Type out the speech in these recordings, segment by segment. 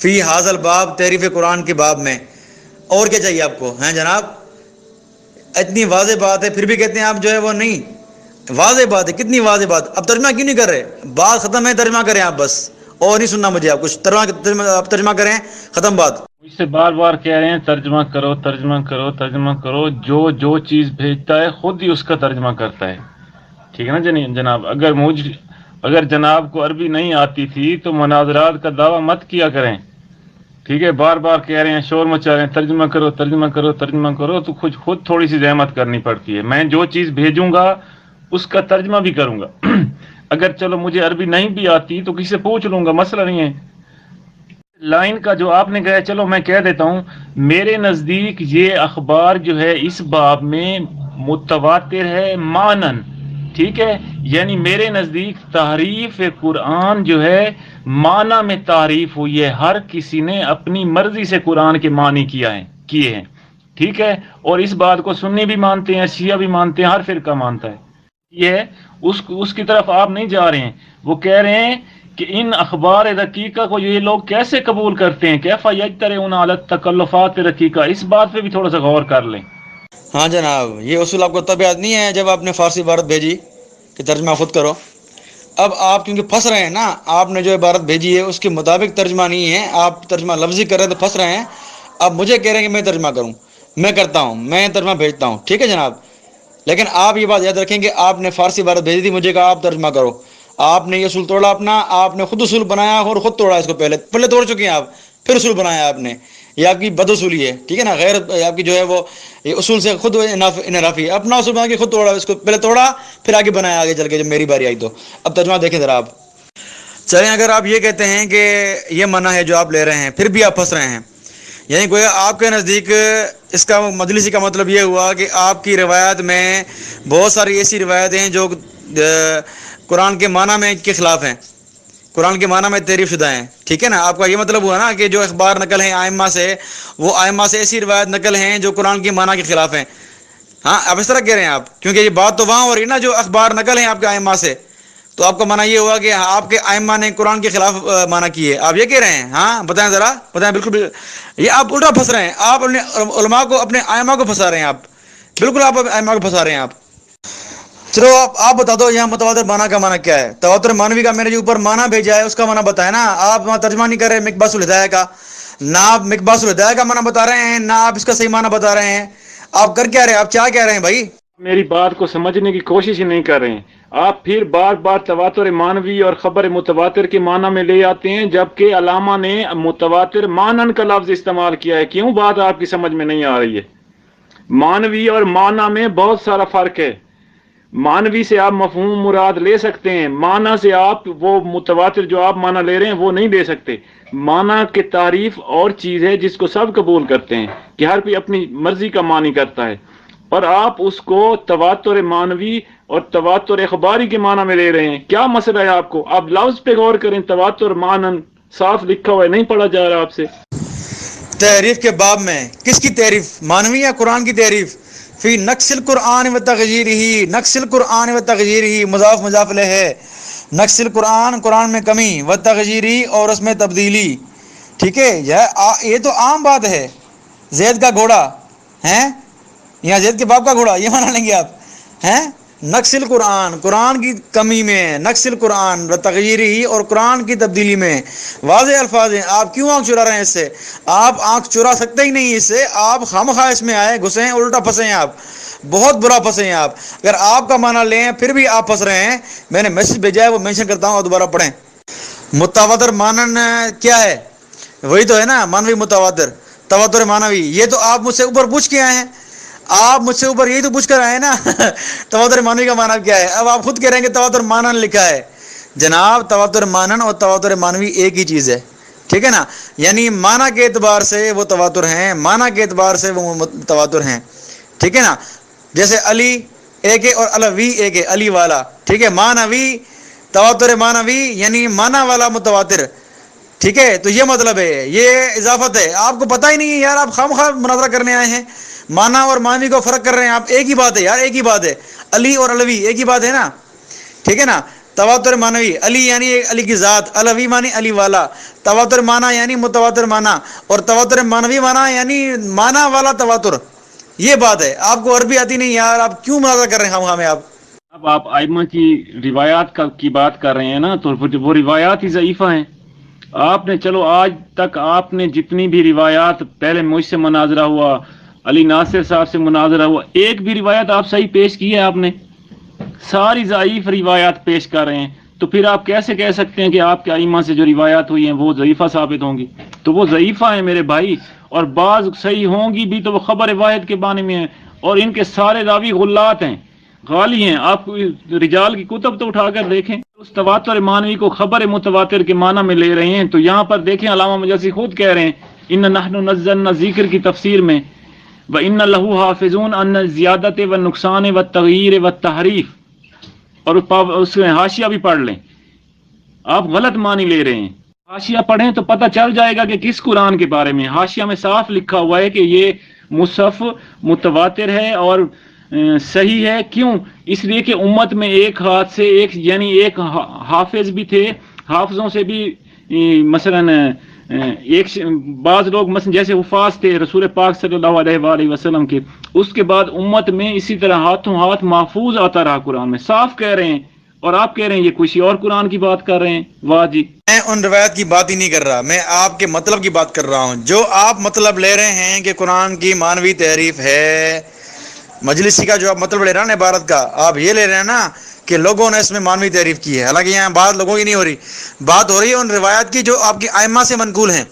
فی حاضل باب تعریف قرآن کے باب میں. اور کیا چاہیے آپ کو ہیں جناب؟ اتنی واضح بات ہے پھر بھی کہتے ہیں آپ جو ہے وہ نہیں. واضح بات ہے, کتنی واضح بات. اب ترجمہ کیوں نہیں کر رہے؟ بات ختم ہے, ترجمہ کریں آپ بس, اور نہیں سننا مجھے آپ کچھ. آپ ترجمہ کریں, ختم بات. مجھ سے بار بار کہہ رہے ہیں ترجمہ کرو ترجمہ کرو ترجمہ کرو. جو چیز بھیجتا ہے خود ہی اس کا ترجمہ کرتا ہے. ٹھیک ہے نا جناب؟ اگر جناب کو عربی نہیں آتی تھی تو مناظرات کا دعویٰ مت کیا کریں. ٹھیک ہے, بار بار کہہ رہے ہیں, شور مچا رہے ہیں, ترجمہ کرو ترجمہ کرو ترجمہ کرو, تو خود تھوڑی سی زحمت کرنی پڑتی ہے. میں جو چیز بھیجوں گا اس کا ترجمہ بھی کروں گا. اگر چلو مجھے عربی نہیں بھی آتی تو کسی سے پوچھ لوں گا, مسئلہ نہیں ہے. لائن کا جو آپ نے کہا, چلو میں کہہ دیتا ہوں. میرے نزدیک یہ اخبار جو ہے اس باب میں متواتر ہے مانن. ٹھیک ہے, یعنی میرے نزدیک تحریف قرآن جو ہے معنی میں تعریف ہوئی ہے. ہر کسی نے اپنی مرضی سے قرآن کے معنی کیے ہیں. ٹھیک ہے, اور اس بات کو سنی بھی مانتے ہیں, شیعہ بھی مانتے ہیں, ہر فرقہ مانتا ہے. یہ اس کی طرف آپ نہیں جا رہے ہیں. وہ کہہ رہے ہیں کہ ان اخبار رقیقہ کو یہ لوگ کیسے قبول کرتے ہیں, کیف یجترئون علی التکلفات رقیقہ. اس بات پہ بھی تھوڑا سا غور کر لیں. ہاں جناب, یہ اصول آپ کو تب یاد نہیں ہے جب آپ نے فارسی عبارت بھیجی کہ ترجمہ خود کرو. اب آپ کیونکہ پھنس رہے ہیں نا, آپ نے جو عبارت بھیجی ہے اس کے مطابق ترجمہ نہیں ہے, آپ ترجمہ لفظی کر رہے ہیں تو پھنس رہے ہیں. اب مجھے کہہ رہے ہیں کہ میں ترجمہ کروں, میں کرتا ہوں, میں ترجمہ بھیجتا ہوں. ٹھیک ہے جناب, لیکن آپ یہ بات یاد رکھیں کہ آپ نے فارسی عبارت بھیجی تھی, مجھے کہا آپ ترجمہ کرو. آپ نے یہ اصول توڑا اپنا, آپ نے خود اصول بنایا اور خود توڑا اس کو. پہلے توڑ چکے ہیں آپ, پھر اصول بنایا آپ نے. یہ آپ کی بد اصولی ہے. ٹھیک ہے نا, غیر آپ کی جو ہے وہ اصول سے خود انحرافی ہے. اپنا اصول بنا کے خود توڑا, اس کو پہلے توڑا پھر آگے بنایا, آگے چل کے جب میری باری آئی تو. اب ترجمہ دیکھیں ذرا آپ. چلیں, اگر آپ یہ کہتے ہیں کہ یہ منع ہے جو آپ لے رہے ہیں, پھر بھی آپ پھنس رہے ہیں. یعنی گویا آپ کے نزدیک اس کا مجلسی کا مطلب یہ ہوا کہ آپ کی روایت میں بہت ساری ایسی روایتیں ہیں جو قرآن کے معنی میں کے خلاف ہیں, قرآن کے معنی میں تعریف شدہ ہیں. ٹھیک ہے نا, آپ کا یہ مطلب ہوا نا کہ جو اخبار نقل ہیں آئمہ سے, وہ آئمہ سے ایسی روایت نقل ہیں جو قرآن کے معنی کے خلاف ہیں. ہاں, آپ اس طرح کہہ رہے ہیں آپ, کیونکہ یہ بات تو وہاں ہو رہی ہے نا جو اخبار نقل ہیں آپ کے آئمہ سے, تو آپ کا معنی یہ ہوا کہ آپ کے آئمہ نے قرآن کے خلاف معنی کیے. آپ یہ کہہ رہے ہیں؟ ہاں بتائیں ذرا, بتائیں. بالکل یہ آپ الٹا پھنس رہے ہیں. آپ اپنے علماء کو, اپنے آئمہ کو پھنسا رہے ہیں. آپ بالکل آپ آئمہ کو پھنسا رہے ہیں آپ. چلو آپ بتا دو یہاں متواتر معنی کا معنی کیا ہے. تواتر معنوی کا میں نے جو اوپر معنی بھیجا ہے اس کا معنی بتائیں نا. آپ وہاں ترجمہ نہیں کر رہے مقباس الہدایہ کا, نہ آپ مقباس الہدایہ کا معنی بتا رہے ہیں, نہ آپ اس کا صحیح معنی بتا رہے ہیں. آپ کر کیا رہے ہیں؟ آپ کیا کہہ رہے ہیں بھائی؟ میری بات کو سمجھنے کی کوشش ہی نہیں کر رہے ہیں. آپ پھر بار بار تواتر معنوی اور خبر متواتر کے معنی میں لے آتے ہیں, جبکہ علامہ نے متواتر مانن کا لفظ استعمال کیا ہے. کیوں بات آپ کی سمجھ میں نہیں آ رہی ہے؟ معنوی اور معنی میں بہت سارا فرق ہے. معنوی سے آپ مفہوم مراد لے سکتے ہیں, معنی سے آپ وہ متواتر جو آپ معنی لے رہے ہیں وہ نہیں لے سکتے. معنی کی تعریف اور چیز ہے جس کو سب قبول کرتے ہیں کہ ہر کوئی اپنی مرضی کا معنی کرتا ہے, اور آپ اس کو تواتر معنوی اور تواتر اخباری کے معنی میں لے رہے ہیں. کیا مسئلہ ہے آپ کو؟ آپ لفظ پہ غور کریں. تواتر معنن صاف لکھا ہوا ہے, نہیں پڑھا جا رہا آپ سے. تحریف کے باب میں کس کی تحریف؟ معنوی یا قرآن کی تحریف؟ فی نقص القرآن و تغییرہ, نقص القرآن و تغییرہ, مضاف مضاف الیہ ہے. نقص القرآن, قرآن میں کمی, و تغییرہ, اور اس میں تبدیلی. ٹھیک ہے, یہ تو عام بات ہے. زید کا گھوڑا ہیں, یہاں زید کے باپ کا گھوڑا, یہ مانا لیں گے آپ ہیں؟ نقص القرآن, قرآن کی کمی میں, نقص القرآن و تغییرہ, اور قرآن کی تبدیلی میں. واضح الفاظ ہیں. آپ کیوں آنکھ چرا رہے ہیں اس سے؟ آپ آنکھ چرا سکتے ہی نہیں اس سے. آپ خامخواہ اس میں آئے, گھسے ہیں, الٹا پھنسے ہیں. آپ بہت برا پھنسے ہیں. آپ اگر آپ کا معنی لیں پھر بھی آپ پھنس رہے ہیں. میں نے میسج بھیجا ہے, وہ مینشن کرتا ہوں, اور دوبارہ پڑھیں. متواتر مانن کیا ہے؟ وہی تو ہے نا مانوی متواتر, تواتر مانوی. یہ تو آپ مجھ سے اوپر پوچھ کے آئے ہیں. آپ مجھ سے اوپر یہی تو پوچھ کر آئے ہیں نا. تواتر مانوی کا معنی کیا ہے؟ اب آپ خود کہہ رہے ہیں کہ تواتر مانن لکھا ہے. جناب تواتر مانن اور تواتر مانوی ایک ہی چیز ہے. ٹھیک ہے نا, یعنی معنی کے اعتبار سے وہ تواتر ہیں, معنی کے اعتبار سے وہ تواتر ہیں. ٹھیک ہے نا, جیسے علی ایک ہے اور علوی ایک ہے, علی والا. ٹھیک ہے, مانوی, تواتر مانوی یعنی معنی والا متواتر. ٹھیک ہے, تو یہ مطلب ہے, یہ اضافت ہے. آپ کو پتہ ہی نہیں ہے یار, آپ خواہ مناظرہ کرنے آئے ہیں. معنی اور مانوی کو فرق کر رہے ہیں آپ. ایک ہی بات ہے یار, ایک ہی بات ہے. علی اور علوی ایک ہی بات ہے نا. ٹھیک ہے نا, تواتر معنوی، علی یعنی علی کی ذات، علوی معنی علی والا، تواتر معنی یعنی متواتر معنی، اور تواتر معنوی معنی یعنی معنی والا تواتر. یہ بات ہے. آپ کو عربی آتی نہیں یار، آپ کیوں مناظرہ کر رہے ہیں ہمیں؟ اب آپ ائمہ کی روایات کی بات کر رہے ہیں نا، تو وہ روایات ہی ضعیفہ ہیں. آپ نے چلو آج تک آپ نے جتنی بھی روایات، پہلے مجھ سے مناظرہ ہوا، علی ناصر صاحب سے مناظرہ ہوا، ایک بھی روایت آپ صحیح پیش کی ہے؟ آپ نے ساری ضعیف روایات پیش کر رہے ہیں. تو پھر آپ کیسے کہہ سکتے ہیں کہ آپ کے ائمہ سے جو روایات ہوئی ہیں وہ ضعیفہ ثابت ہوں گی؟ تو وہ ضعیفہ ہیں میرے بھائی، اور بعض صحیح ہوں گی بھی تو وہ خبر واحد کے بانی میں ہیں، اور ان کے سارے راوی غلات ہیں، غالی ہیں. آپ رجال کی کتب تو اٹھا کر دیکھیں، اس تواتر مانوی کو خبر متواتر کے معنی میں لے رہے ہیں. تو یہاں پر دیکھیں علامہ مجلسی خود کہہ رہے ہیں ان نحن نزلنا ذکر کی تفسیر میں وَإِنَّ لَهُ حَافِظُونَ أَنَّ الزِّيَادَةَ وَالنُّقْصَانِ وَالتَّغْيِيرِ وَالتَّحْرِيفِ، اور اس میں حاشیہ بھی پڑھ لیں. آپ غلط معنی لے رہے ہیں. حاشیہ پڑھیں تو پتہ چل جائے گا کہ کس قرآن کے بارے میں. حاشیہ میں صاف لکھا ہوا ہے کہ یہ مصحف متواتر ہے اور صحیح ہے. کیوں؟ اس لیے کہ امت میں ایک ہاتھ سے ایک، یعنی ایک حافظ بھی تھے، حافظوں سے بھی مثلا ایک بعض لوگ مثلا جیسے حفاظ تھے رسول پاک صلی اللہ علیہ وآلہ وسلم کے، اس کے بعد امت میں اسی طرح ہاتھوں ہاتھ محفوظ آتا رہا. قرآن میں صاف کہہ رہے ہیں، اور آپ کہہ رہے ہیں یہ کسی اور قرآن کی بات کر رہے ہیں. واہ جی. میں ان روایت کی بات ہی نہیں کر رہا، میں آپ کے مطلب کی بات کر رہا ہوں. جو آپ مطلب لے رہے ہیں کہ قرآن کی مانوی تحریف ہے، مجلسی کا جو آپ مطلب لے رہے ہیں نا عبارت کا، آپ یہ لے رہے ہیں نا کہ لوگوں نے اس میں مانوی تعریف کی ہے. حالانکہ یہاں بات لوگوں کی نہیں ہو رہی، بات ہو رہی ہے ان روایات کی جو آپ کے ائمہ سے منقول ہیں.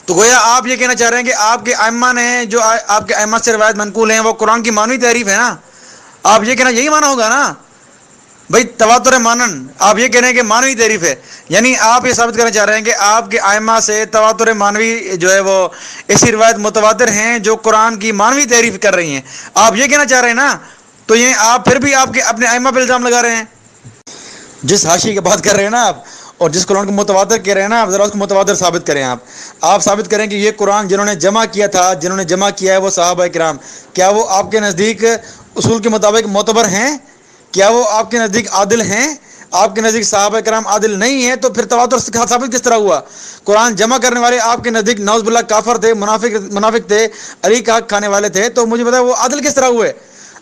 تو گویا آپ یہ کہنا چاہ رہے ہیں کہ آپ کے ائمہ نے جو آپ کے ائمہ سے روایت منقول ہیں وہ قرآن کی مانوی تعریف ہے نا. آپ یہ کہنا یہی مانا ہوگا نا بھائی، تواتر مانن آپ یہ کہہ رہے ہیں کہ مانوی تعریف ہے، یعنی آپ یہ ثابت کرنا چاہ رہے ہیں کہ آپ کے ائمہ سے تواتر مانوی جو ہے وہ ایسی روایت متواتر ہیں جو قرآن کی مانوی تعریف کر رہی ہیں. آپ یہ کہنا چاہ رہے ہیں نا. تو یہ آپ پھر بھی آپ کے اپنے ائمہ پہ الزام لگا رہے ہیں. جس حاشی کی بات کر رہے ہیں نا آپ، اور جس قرآن کو متواتر کہہ رہے ہیں نا، آپ ذرا اس کو متواتر ثابت کریں. آپ ثابت کریں کہ یہ قرآن جنہوں نے جمع کیا تھا، جنہوں نے جمع کیا ہے وہ صحابہ کرام، کیا وہ آپ کے نزدیک اصول کے مطابق معتبر ہیں؟ کیا وہ آپ کے نزدیک عادل ہیں؟ آپ کے نزدیک صحابہ کرام عادل نہیں ہیں تو پھر تواتر ثابت کس طرح ہوا؟ قرآن جمع کرنے والے آپ کے نزدیک نعوذ باللہ کافر تھے، منافق تھے، علی کا حق کھانے والے تھے، تو مجھے بتائیں وہ عادل کس طرح ہوئے؟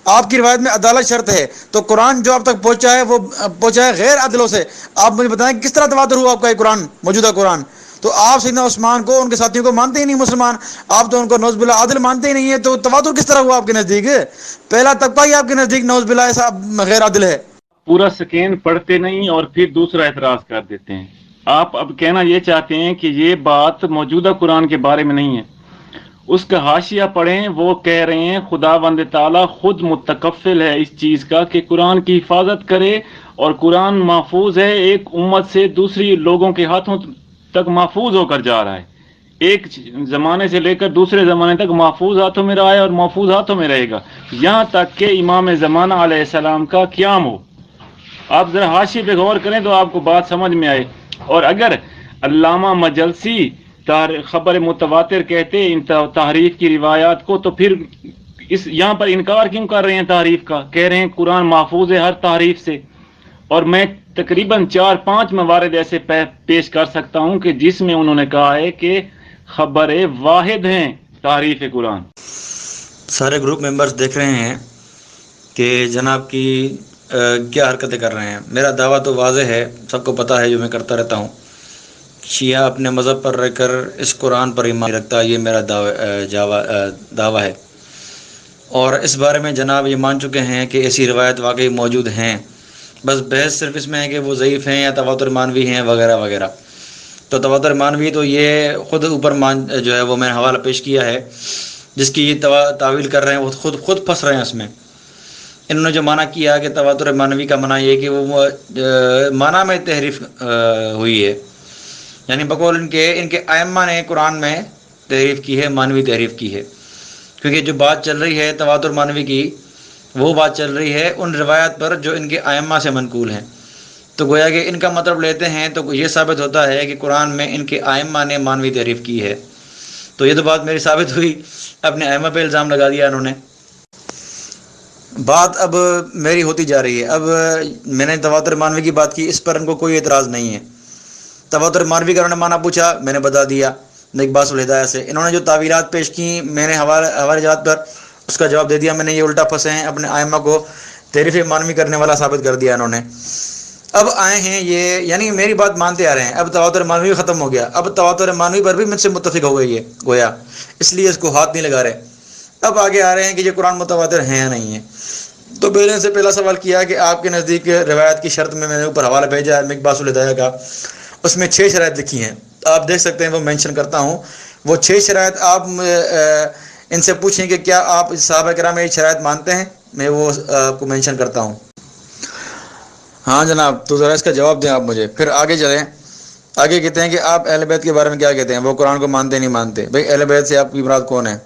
آپ کی روایت میں عدالت شرط ہے، تو قرآن جو آپ تک پہنچا ہے وہ پہنچا ہے غیر عادلوں سے. آپ مجھے بتائیں کس طرح تواتر ہوا آپ کا یہ قرآن، موجودہ قرآن؟ تو آپ سیدنا عثمان کو، ان کے ساتھیوں کو مانتے ہی نہیں مسلمان، آپ تو ان کو نعوذ باللہ عادل مانتے ہی نہیں ہیں. تو تواتر کس طرح ہوا آپ کے نزدیک؟ پہلا طبقہ ہی آپ کے نزدیک نعوذ باللہ ایسا غیر عادل ہے. پورا سکین پڑھتے نہیں اور پھر دوسرا اعتراض کر دیتے ہیں. آپ اب کہنا یہ چاہتے ہیں کہ یہ بات موجودہ قرآن کے بارے میں نہیں ہے. اس کا حاشیہ پڑھیں، وہ کہہ رہے ہیں خداوند تعالیٰ خود متکفل ہے اس چیز کا کہ قرآن کی حفاظت کرے، اور قرآن محفوظ ہے، ایک امت سے دوسری لوگوں کے ہاتھوں تک محفوظ ہو کر جا رہا ہے، ایک زمانے سے لے کر دوسرے زمانے تک محفوظ ہاتھوں میں رہا ہے اور محفوظ ہاتھوں میں رہے گا یہاں تک کہ امام زمانہ علیہ السلام کا قیام ہو. آپ ذرا حاشیے پہ غور کریں تو آپ کو بات سمجھ میں آئے. اور اگر علامہ مجلسی خبر متواتر کہتے ان تحریف کی روایات کو، تو پھر اس یہاں پر انکار کیوں کر رہے ہیں تحریف کا؟ کہہ رہے ہیں قرآن محفوظ ہے ہر تحریف سے. اور میں تقریباً 4-5 موارد ایسے پیش کر سکتا ہوں کہ جس میں انہوں نے کہا ہے کہ خبر واحد ہیں تحریف قرآن. سارے گروپ ممبرز دیکھ رہے ہیں کہ جناب کی کیا حرکتیں کر رہے ہیں. میرا دعویٰ تو واضح ہے، سب کو پتہ ہے، جو میں کرتا رہتا ہوں. شیعہ اپنے مذہب پر رہ کر اس قرآن پر ایمان رکھتا ہے، یہ میرا دعویٰ ہے. اور اس بارے میں جناب یہ مان چکے ہیں کہ ایسی روایت واقعی موجود ہیں. بس بحث صرف اس میں ہے کہ وہ ضعیف ہیں یا تواتر مانوی ہیں وغیرہ وغیرہ. تو تواتر مانوی تو یہ خود اوپر جو ہے وہ میں نے حوالہ پیش کیا ہے، جس کی یہ تعویل کر رہے ہیں وہ خود پھنس رہے ہیں اس میں. انہوں نے جو معنی کیا کہ تواتر مانوی کا معنی یہ کہ وہ معنی میں تحریف ہوئی ہے، یعنی بقول ان کے ائمہ نے قرآن میں تحریف کی ہے، مانوی تحریف کی ہے. کیونکہ جو بات چل رہی ہے تواتر مانوی کی، وہ بات چل رہی ہے ان روایات پر جو ان کے ائمہ سے منقول ہیں. تو گویا کہ ان کا مطلب لیتے ہیں تو یہ ثابت ہوتا ہے کہ قرآن میں ان کے ائمہ نے مانوی تحریف کی ہے. تو یہ تو بات میری ثابت ہوئی، اپنے ائمہ پہ الزام لگا دیا انہوں نے. بات اب میری ہوتی جا رہی ہے. اب میں نے تواتر مانوی کی بات کی، اس پر ان کو کوئی اعتراض نہیں ہے. تواتر مانوی کا انہوں نے معنی پوچھا، میں نے بتا دیا اقباس الہدایہ سے. انہوں نے جو تعویلات پیش کی میں نے حوالے جات پر اس کا جواب دے دیا. میں نے یہ الٹا پھنسے ہیں، اپنے آئمہ کو تعریف مانوی کرنے والا ثابت کر دیا انہوں نے. اب آئے ہیں یہ، یعنی میری بات مانتے آ رہے ہیں. اب تواتر مانوی ختم ہو گیا، اب تواتر مانوی پر بھی مجھ سے متفق ہو گئی ہے گویا، اس لیے اس کو ہاتھ نہیں لگا رہے. اب آگے آ رہے ہیں کہ یہ قرآن متواتر ہیں یا نہیں ہیں. تو میں نے سے پہلا سوال کیا کہ آپ کے نزدیک روایت کی شرط میں نے اوپر حوالہ بھیجا ہے اقباس الہدایہ کا، اس میں 6 شرائط لکھی ہیں، آپ دیکھ سکتے ہیں، وہ مینشن کرتا ہوں. وہ 6 شرائط آپ ان سے پوچھیں کہ کیا آپ صحابہ کرام میں یہ شرائط مانتے ہیں، میں وہ آپ کو مینشن کرتا ہوں. ہاں جناب، تو ذرا اس کا جواب دیں آپ مجھے. پھر آگے چلیں. آگے کہتے ہیں کہ آپ اہل بیت کے بارے میں کیا کہتے ہیں، وہ قرآن کو مانتے نہیں مانتے. بھائی اہل بیت سے آپ کی مراد کون ہے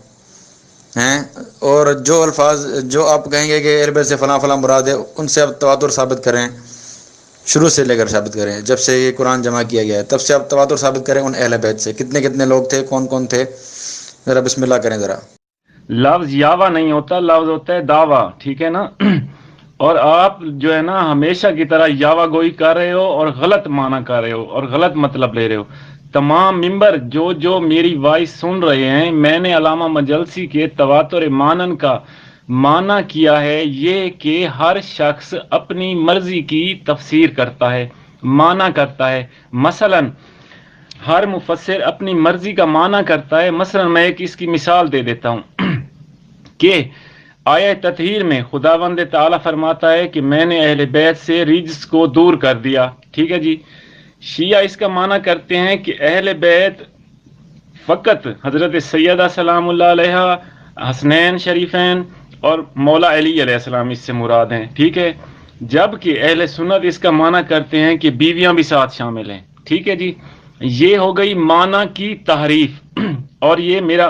ہیں؟ اور جو الفاظ جو آپ کہیں گے کہ اہل بیت سے فلاں فلاں مراد ہے، ان سے آپ تواتر ثابت کریں، شروع سے لے کر ثابت کریں. جب سے یہ قرآن جمع کیا گیا ہے تب سے آپ تواتر ثابت کریں ان اہل بیت سے. کتنے کتنے لوگ تھے، کون کون تھے، ذرا بسم اللہ کریں ذرا. لفظ یاوا نہیں ہوتا، لفظ ہوتا ہے دعویٰ، ٹھیک ہے نا. اور آپ جو ہے نا ہمیشہ کی طرح یاوا گوئی کر رہے ہو اور غلط معنی کر رہے ہو اور غلط مطلب لے رہے ہو. تمام ممبر جو میری وائس سن رہے ہیں، میں نے علامہ مجلسی کے تواتر مانن کا معنی کیا ہے یہ کہ ہر شخص اپنی مرضی کی تفسیر کرتا ہے، معنی کرتا ہے. مثلا ہر مفسر اپنی مرضی کا معنی کرتا ہے. مثلا میں ایک اس کی مثال دے دیتا ہوں کہ آیہ تطہیر میں خداوند تعالیٰ فرماتا ہے کہ میں نے اہل بیت سے رجس کو دور کر دیا، ٹھیک ہے جی. شیعہ اس کا معنی کرتے ہیں کہ اہل بیت فقط حضرت سیدہ سلام اللہ علیہ، حسنین شریفین اور مولا علی علیہ السلام اس سے مراد ہیں، ٹھیک ہے. جبکہ اہل سنت اس کا معنی کرتے ہیں کہ بیویاں بھی ساتھ شامل ہیں، ٹھیک ہے جی. یہ ہو گئی معنی کی تحریف، اور یہ میرا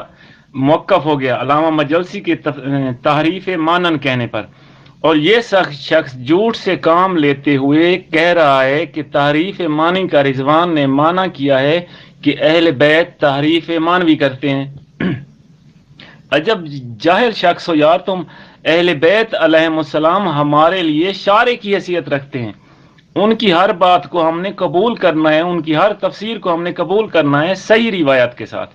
موقف ہو گیا علامہ مجلسی کے تحریف مانن کہنے پر. اور یہ شخص جھوٹ سے کام لیتے ہوئے کہہ رہا ہے کہ تحریف معنی کا رضوان نے معنی کیا ہے کہ اہل بیت تحریف مانوی کرتے ہیں. عجب جاہل شخص ہو یار تم. اہل بیت علیہم السلام ہمارے لیے شارع کی حیثیت رکھتے ہیں. ان کی ہر بات کو ہم نے قبول کرنا ہے، ان کی ہر تفسیر کو ہم نے قبول کرنا ہے صحیح روایت کے ساتھ،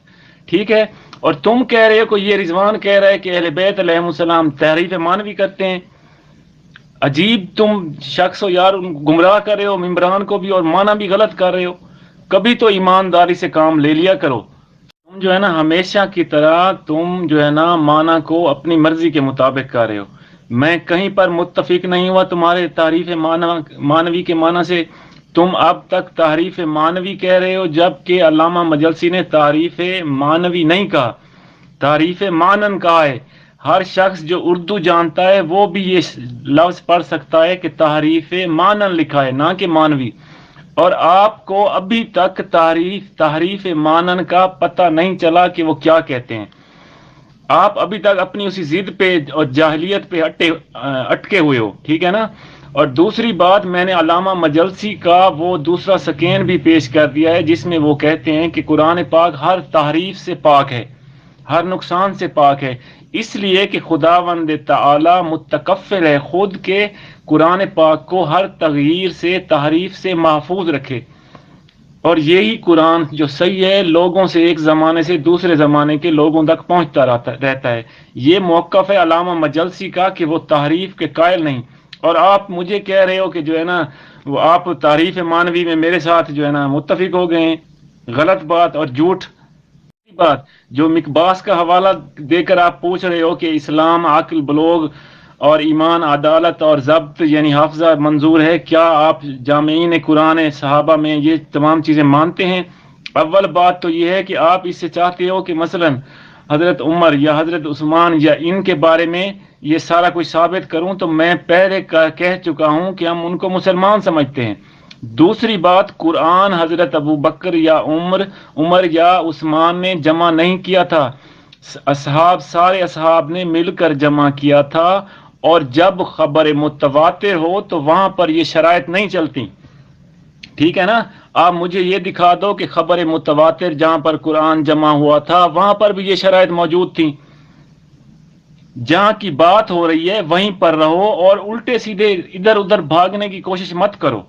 ٹھیک ہے. اور تم کہہ رہے ہو کہ یہ رضوان کہہ رہا ہے کہ اہل بیت علیہم السلام تحریف مانوی کرتے ہیں. عجیب تم شخص ہو یار، گمراہ کر رہے ہو ممبران کو بھی اور معنی بھی غلط کر رہے ہو. کبھی تو ایمانداری سے کام لے لیا کرو. تم جو ہے نا ہمیشہ کی طرح تم جو ہے نا معنی کو اپنی مرضی کے مطابق کر رہے ہو. میں کہیں پر متفق نہیں ہوا تمہارے تعریف مانوی کے معنی سے. تم اب تک تعریف مانوی کہہ رہے ہو، جبکہ علامہ مجلسی نے تعریف مانوی نہیں کہا، تعریف مانن کہا ہے. ہر شخص جو اردو جانتا ہے وہ بھی یہ لفظ پڑھ سکتا ہے کہ تعریف مانن لکھا ہے، نہ کہ مانوی. اور آپ کو ابھی تک تحریف مانن کا پتہ نہیں چلا کہ وہ کیا کہتے ہیں. آپ ابھی تک اپنی اسی ضد پہ اور جاہلیت پہ اٹکے ہوئے ہو، ٹھیک ہے نا. اور دوسری بات، میں نے علامہ مجلسی کا وہ دوسرا سکین بھی پیش کر دیا ہے جس میں وہ کہتے ہیں کہ قرآن پاک ہر تحریف سے پاک ہے، ہر نقصان سے پاک ہے، اس لیے کہ خداوند تعالی متکفل ہے خود کے قرآن پاک کو ہر تغییر سے، تحریف سے محفوظ رکھے. اور یہی قرآن جو صحیح ہے لوگوں سے ایک زمانے سے دوسرے زمانے کے لوگوں تک پہنچتا رہتا ہے. یہ موقف ہے علامہ مجلسی کا کہ وہ تحریف کے قائل نہیں. اور آپ مجھے کہہ رہے ہو کہ جو ہے نا وہ آپ تعریف مانوی میں میرے ساتھ جو ہے نا متفق ہو گئے ہیں. غلط بات اور جھوٹ بات. جو مقباس کا حوالہ دے کر آپ پوچھ رہے ہو کہ اسلام عقل بلوغ اور ایمان عدالت اور ضبط یعنی حافظہ منظور ہے، کیا آپ جامعین قرآن صحابہ میں یہ تمام چیزیں مانتے ہیں؟ اول بات تو یہ ہے کہ آپ اس سے چاہتے ہو کہ مثلا حضرت عمر یا حضرت عثمان یا ان کے بارے میں یہ سارا کچھ ثابت کروں، تو میں پہلے کہہ چکا ہوں کہ ہم ان کو مسلمان سمجھتے ہیں. دوسری بات، قرآن حضرت ابو بکر یا عمر یا عثمان نے جمع نہیں کیا تھا، سارے اصحاب نے مل کر جمع کیا تھا. اور جب خبر متواتر ہو تو وہاں پر یہ شرائط نہیں چلتی، ٹھیک ہے نا. آپ مجھے یہ دکھا دو کہ خبر متواتر جہاں پر قرآن جمع ہوا تھا وہاں پر بھی یہ شرائط موجود تھیں. جہاں کی بات ہو رہی ہے وہیں پر رہو اور الٹے سیدھے ادھر ادھر بھاگنے کی کوشش مت کرو۔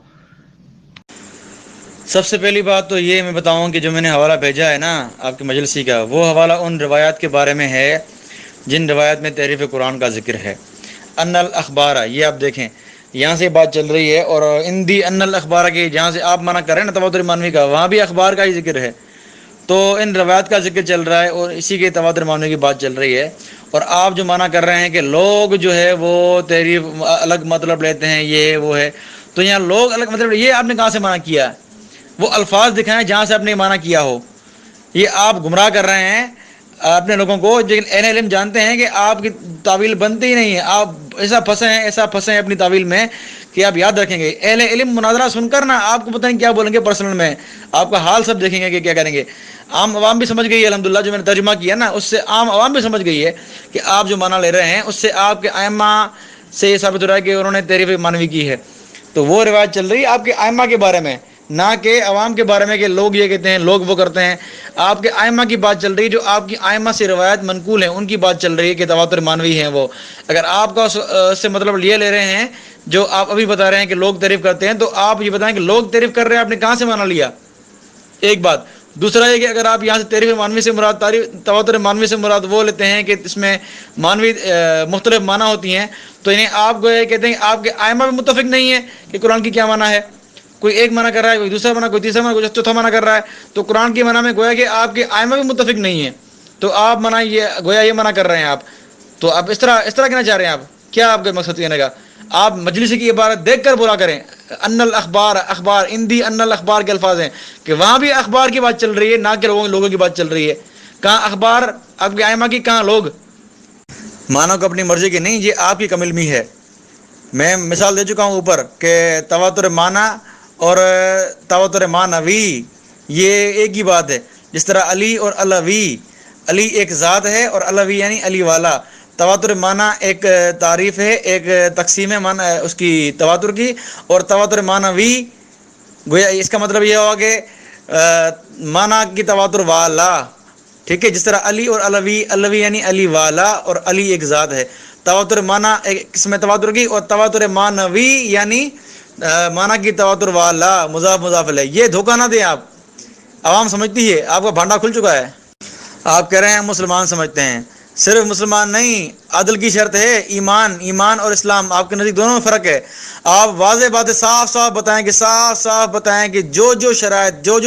سب سے پہلی بات تو یہ میں بتاؤں کہ جو میں نے حوالہ بھیجا ہے نا آپ کے مجلسی کا، وہ حوالہ ان روایات کے بارے میں ہے جن روایت میں تحریف قرآن کا ذکر ہے۔ ان الاخبار، یہ آپ دیکھیں یہاں سے بات چل رہی ہے، اور اندی ان الاخبار کی جہاں سے آپ منع کر رہے ہیں نا تواتر مانوی کا، وہاں بھی اخبار کا ہی ذکر ہے۔ تو ان روایات کا ذکر چل رہا ہے اور اسی کے تواتر مانوی کی بات چل رہی ہے، اور آپ جو منع کر رہے ہیں کہ لوگ جو ہے وہ تحریف الگ مطلب لیتے ہیں، یہ وہ ہے، تو یہاں لوگ الگ مطلب، یہ آپ نے کہاں سے منع کیا؟ وہ الفاظ دکھائیں جہاں سے آپ نے منع کیا ہو۔ یہ آپ گمراہ کر رہے ہیں اپنے لوگوں کو، لیکن اہل علم جانتے ہیں کہ آپ کی تعویل بنتی ہی نہیں ہے، آپ ایسا پھنسے ہیں اپنی تعویل میں کہ آپ یاد رکھیں گے اہل علم مناظرہ سن کر نا آپ کو پتہ نہیں کیا بولیں گے، پرسنل میں آپ کا حال سب دیکھیں گے کہ کیا کریں گے۔ عام عوام بھی سمجھ گئی ہے الحمدللہ، جو میں نے ترجمہ کیا نا اس سے عام عوام بھی سمجھ گئی ہے کہ آپ جو معنی لے رہے ہیں اس سے آپ کے ائمہ سے یہ ثابت ہو رہا ہے کہ انہوں نے تحریف مانوی کی ہے۔ تو وہ روایت چل رہی ہے آپ کے ائمہ کے بارے میں، نہ کہ عوام کے بارے میں کہ لوگ یہ کہتے ہیں لوگ وہ کرتے ہیں۔ آپ کے ائمہ کی بات چل رہی ہے، جو آپ کی ائمہ سے روایت منقول ہیں ان کی بات چل رہی ہے کہ تواتر مانوی ہیں وہ۔ اگر آپ کا اس سے مطلب یہ لے رہے ہیں جو آپ ابھی بتا رہے ہیں کہ لوگ تعریف کرتے ہیں، تو آپ یہ بتائیں کہ لوگ تعریف کر رہے ہیں آپ نے کہاں سے مانا لیا؟ ایک بات۔ دوسرا یہ کہ اگر آپ یہاں سے تعریف مانوی سے مراد تواتر مانوی سے مراد وہ لیتے ہیں کہ اس میں مانوی مختلف معنی ہوتی ہیں، تو انہیں آپ کو یہ کہتے ہیں کہ آپ کے ائمہ بھی متفق نہیں ہے کہ قرآن کی کیا معنی ہے۔ کوئی ایک معنی کر رہا ہے، کوئی دوسرا معنی، کوئی تیسرا معنی، کوئی چوتھا معنی کر رہا ہے، تو قرآن کی معنی میں گویا کہ آپ کے ائمہ بھی متفق نہیں ہیں، تو آپ معنی یہ گویا یہ معنی کر رہے ہیں آپ۔ تو آپ اس طرح کہنا چاہ رہے ہیں، آپ کیا آپ کا مقصد کہنے کا؟ آپ مجلس کی عبارت دیکھ کر بولا کریں۔ ان الاخبار، اخبار اندی ان الاخبار کے الفاظ ہیں کہ وہاں بھی اخبار کی بات چل رہی ہے، نہ کہ لوگوں کی بات چل رہی ہے۔ کہاں اخبار آپ کے ائمہ کی، کہاں لوگ؟ مانو کو اپنی مرضی کی نہیں، یہ آپ کی کم علمی ہے۔ میں مثال دے چکا ہوں اوپر کہ تواتر معنی اور تواتر معنوی یہ ایک ہی بات ہے۔ جس طرح علی اور علوی، علی ایک ذات ہے اور علوی یعنی علی والا۔ تواتر معنی ایک تعریف ہے، ایک تقسیم ہے معنی اس کی تواتر کی، اور تواتر معنوی گویا اس کا مطلب یہ ہوا کہ معنی کی تواتر والا، ٹھیک ہے۔ جس طرح علی اور علوی، علوی یعنی علی والا اور علی ایک ذات ہے۔ تواتر معنی ایک قسم تواتر کی، اور تواتر معنوی یعنی معنی کی تواتر والا، مضاف مضاف الیہ۔ یہ دھوکہ نہ دیں آپ، عوام سمجھتی ہے، آپ کا بھانڈا کھل چکا ہے۔ آپ کہہ رہے ہیں مسلمان سمجھتے ہیں، صرف مسلمان نہیں، عدل کی شرط ہے ایمان اور اسلام، آپ کے نزدیک دونوں میں فرق ہے۔ آپ واضح باتیں صاف بتائیں کہ کہ جو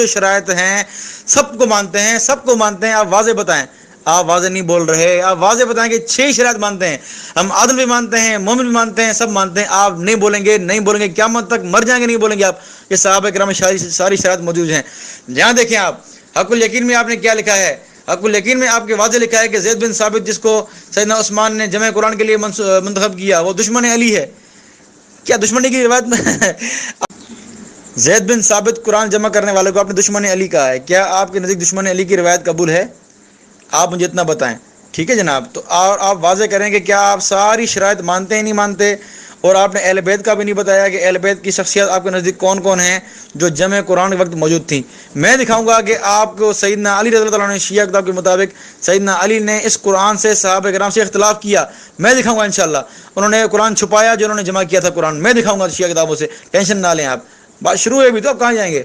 شرائط ہیں سب کو مانتے ہیں، آپ واضح بتائیں۔ آپ واضح نہیں بول رہے، آپ واضح بتائیں کہ 6 شرائط مانتے ہیں، ہم عدل بھی مانتے ہیں، مومن بھی مانتے ہیں، سب مانتے ہیں۔ آپ نہیں بولیں گے قیامت تک مر جائیں گے نہیں بولیں گے آپ کہ صحابہ کرام میں ساری شرائط موجود ہیں۔ جہاں دیکھیں آپ حق الیقین میں آپ نے کیا لکھا ہے، حق الیقین میں آپ کے واضح لکھا ہے کہ زید بن ثابت جس کو سیدنا عثمان نے جمع قرآن کے لیے منتخب کیا وہ دشمن علی ہے۔ کیا دشمنی کی روایت میں زید بن ثابت قرآن جمع کرنے والے کو آپ نے دشمن علی کہا ہے؟ کیا آپ کے نزدیک دشمن علی کی روایت قبول ہے؟ آپ مجھے اتنا بتائیں، ٹھیک ہے جناب۔ تو آپ واضح کریں کہ کیا آپ ساری شرائط مانتے ہیں نہیں مانتے، اور آپ نے اہل بیت کا بھی نہیں بتایا کہ اہل بیت کی شخصیت آپ کے نزدیک کون کون ہیں جو جمع قرآن کے وقت موجود تھیں۔ میں دکھاؤں گا کہ آپ کو سیدنا علی رضی اللہ عنہ نے شیعہ کتاب کے مطابق سیدنا علی نے اس قرآن سے صحابہ کرام سے اختلاف کیا، میں دکھاؤں گا انشاءاللہ۔ انہوں نے قرآن چھپایا جو انہوں نے جمع کیا تھا قرآن، میں دکھاؤں گا شیعہ کتابوں سے، ٹینشن نہ لیں آپ۔ بات شروع ہے ابھی تو آپ کہاں جائیں گے؟